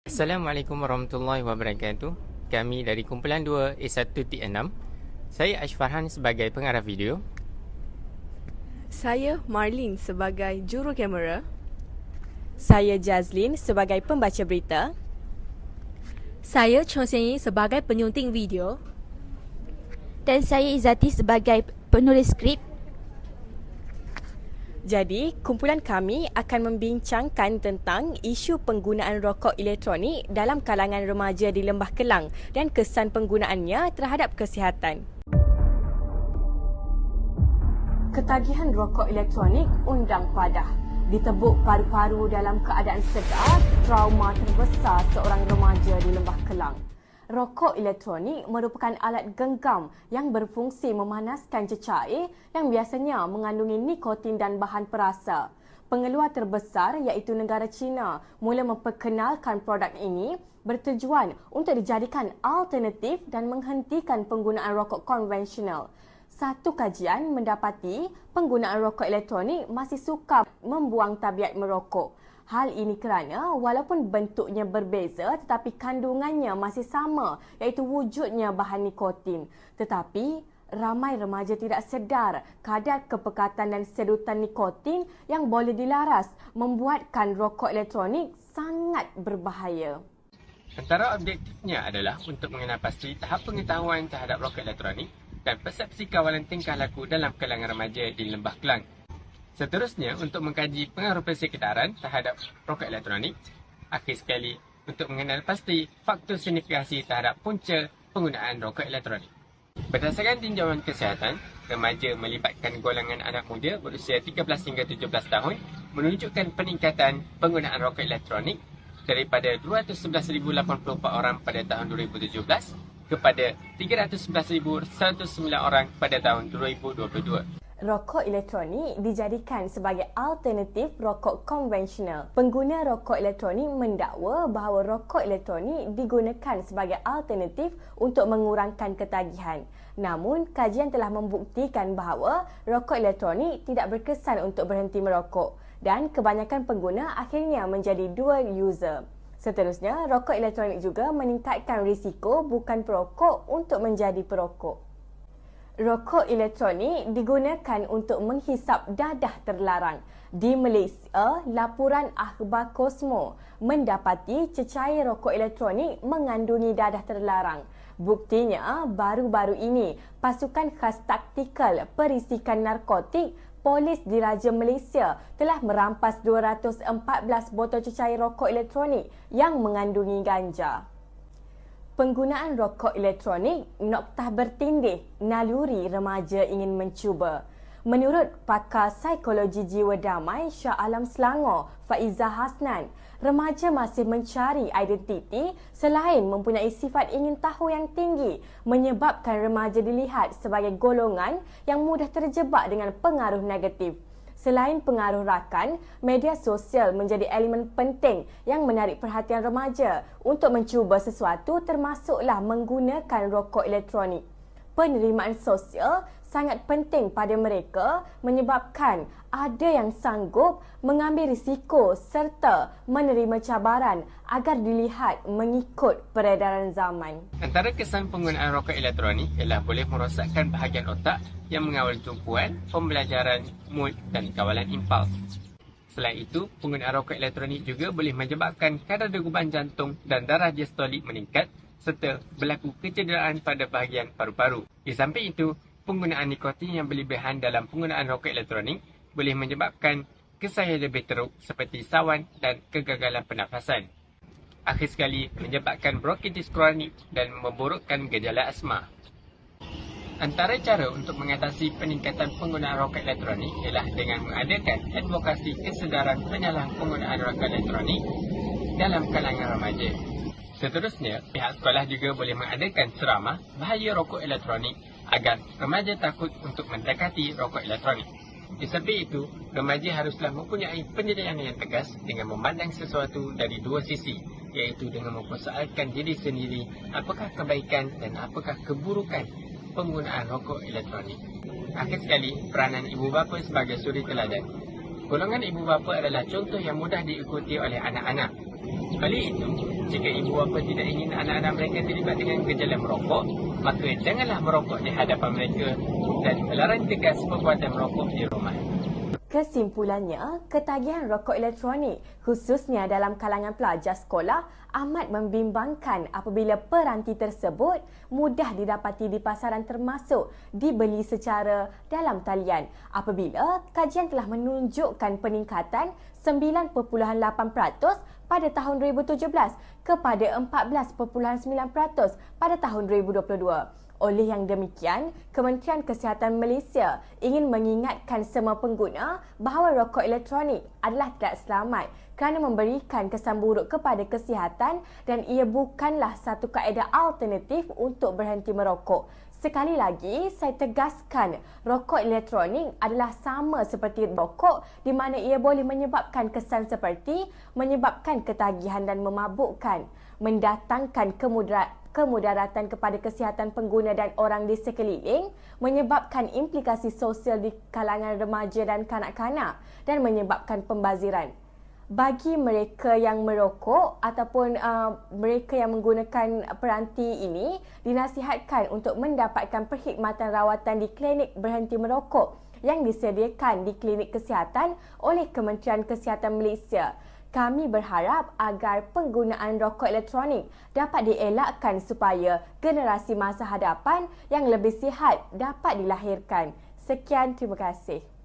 Assalamualaikum warahmatullahi wabarakatuh. Kami dari kumpulan 2 A1T6. Saya Ashfarhan sebagai pengarah video. Saya Marlene sebagai juru kamera. Saya Jazlyn sebagai pembaca berita. Saya Chong Sen Yi sebagai penyunting video. Dan saya Izzati sebagai penulis skrip. Jadi, kumpulan kami akan membincangkan tentang isu penggunaan rokok elektronik dalam kalangan remaja di Lembah Kelang dan kesan penggunaannya terhadap kesihatan. Ketagihan rokok elektronik undang padah. Ditebuk paru-paru dalam keadaan sedar, trauma terbesar seorang remaja di Lembah Kelang. Rokok elektronik merupakan alat genggam yang berfungsi memanaskan cecair yang biasanya mengandungi nikotin dan bahan perasa. Pengeluar terbesar iaitu negara China mula memperkenalkan produk ini bertujuan untuk dijadikan alternatif dan menghentikan penggunaan rokok konvensional. Satu kajian mendapati penggunaan rokok elektronik masih sukar membuang tabiat merokok. Hal ini kerana walaupun bentuknya berbeza tetapi kandungannya masih sama iaitu wujudnya bahan nikotin. Tetapi ramai remaja tidak sedar kadar kepekatan dan sedutan nikotin yang boleh dilaras membuatkan rokok elektronik sangat berbahaya. Antara objektifnya adalah untuk mengenal pasti tahap pengetahuan terhadap rokok elektronik dan persepsi kawalan tingkah laku dalam kalangan remaja di Lembah Kelang. Seterusnya, untuk mengkaji pengaruh persekitaran terhadap rokok elektronik. Akhir sekali, untuk mengenal pasti faktor signifikasi terhadap punca penggunaan rokok elektronik. Berdasarkan tinjauan kesihatan, remaja melibatkan golongan anak muda berusia 13 hingga 17 tahun menunjukkan peningkatan penggunaan rokok elektronik daripada 211,084 orang pada tahun 2017 kepada 311,109 orang pada tahun 2022. Rokok elektronik dijadikan sebagai alternatif rokok konvensional. Pengguna rokok elektronik mendakwa bahawa rokok elektronik digunakan sebagai alternatif untuk mengurangkan ketagihan. Namun, kajian telah membuktikan bahawa rokok elektronik tidak berkesan untuk berhenti merokok dan kebanyakan pengguna akhirnya menjadi dual user. Seterusnya, rokok elektronik juga meningkatkan risiko bukan perokok untuk menjadi perokok. Rokok elektronik digunakan untuk menghisap dadah terlarang. Di Malaysia, laporan akhbar Kosmo mendapati cecair rokok elektronik mengandungi dadah terlarang. Buktinya, baru-baru ini, pasukan khas taktikal perisikan narkotik Polis Diraja Malaysia telah merampas 214 botol cecair rokok elektronik yang mengandungi ganja. Penggunaan rokok elektronik noktah bertindih naluri remaja ingin mencuba. Menurut pakar psikologi jiwa damai Shah Alam Selangor, Faizah Hasnan, remaja masih mencari identiti selain mempunyai sifat ingin tahu yang tinggi menyebabkan remaja dilihat sebagai golongan yang mudah terjebak dengan pengaruh negatif. Selain pengaruh rakan, media sosial menjadi elemen penting yang menarik perhatian remaja untuk mencuba sesuatu termasuklah menggunakan rokok elektronik. Penerimaan sosial sangat penting pada mereka menyebabkan ada yang sanggup mengambil risiko serta menerima cabaran agar dilihat mengikut peredaran zaman. Antara kesan penggunaan rokok elektronik ialah boleh merosakkan bahagian otak yang mengawal tumpuan, pembelajaran, mood dan kawalan impuls. Selain itu, penggunaan rokok elektronik juga boleh menyebabkan kadar degupan jantung dan darah diastolik meningkat serta berlaku kecederaan pada bahagian paru-paru. Di samping itu, penggunaan nikotin yang berlebihan dalam penggunaan rokok elektronik boleh menyebabkan kesan yang lebih teruk seperti sawan dan kegagalan pernafasan. Akhir sekali, menyebabkan bronkitis kronik dan memburukkan gejala asma. Antara cara untuk mengatasi peningkatan penggunaan rokok elektronik ialah dengan mengadakan advokasi kesedaran penyalahan penggunaan rokok elektronik dalam kalangan remaja. Seterusnya, pihak sekolah juga boleh mengadakan ceramah bahaya rokok elektronik agar remaja takut untuk mendekati rokok elektronik. Di samping itu, remaja haruslah mempunyai penilaian yang tegas dengan memandang sesuatu dari dua sisi, iaitu dengan mempersoalkan diri sendiri apakah kebaikan dan apakah keburukan penggunaan rokok elektronik. Akhir sekali, peranan ibu bapa sebagai suri teladan. Golongan ibu bapa adalah contoh yang mudah diikuti oleh anak-anak. Oleh itu, jika ibu bapa tidak ingin anak-anak mereka terlibat dengan gejala merokok, maka janganlah merokok di hadapan mereka dan melarang tegas perbuatan merokok di rumah. Kesimpulannya, ketagihan rokok elektronik khususnya dalam kalangan pelajar sekolah amat membimbangkan apabila peranti tersebut mudah didapati di pasaran termasuk dibeli secara dalam talian apabila kajian telah menunjukkan peningkatan 9.8% pada tahun 2017 kepada 14.9% pada tahun 2022. Oleh yang demikian, Kementerian Kesihatan Malaysia ingin mengingatkan semua pengguna bahawa rokok elektronik adalah tidak selamat kerana memberikan kesan buruk kepada kesihatan dan ia bukanlah satu kaedah alternatif untuk berhenti merokok. Sekali lagi, saya tegaskan rokok elektronik adalah sama seperti rokok di mana ia boleh menyebabkan kesan seperti menyebabkan ketagihan dan memabukkan, mendatangkan kemudaratan kepada kesihatan pengguna dan orang di sekeliling, menyebabkan implikasi sosial di kalangan remaja dan kanak-kanak dan menyebabkan pembaziran. Bagi mereka yang merokok ataupun mereka yang menggunakan peranti ini, dinasihatkan untuk mendapatkan perkhidmatan rawatan di klinik berhenti merokok yang disediakan di klinik kesihatan oleh Kementerian Kesihatan Malaysia. Kami berharap agar penggunaan rokok elektronik dapat dielakkan supaya generasi masa hadapan yang lebih sihat dapat dilahirkan. Sekian, terima kasih.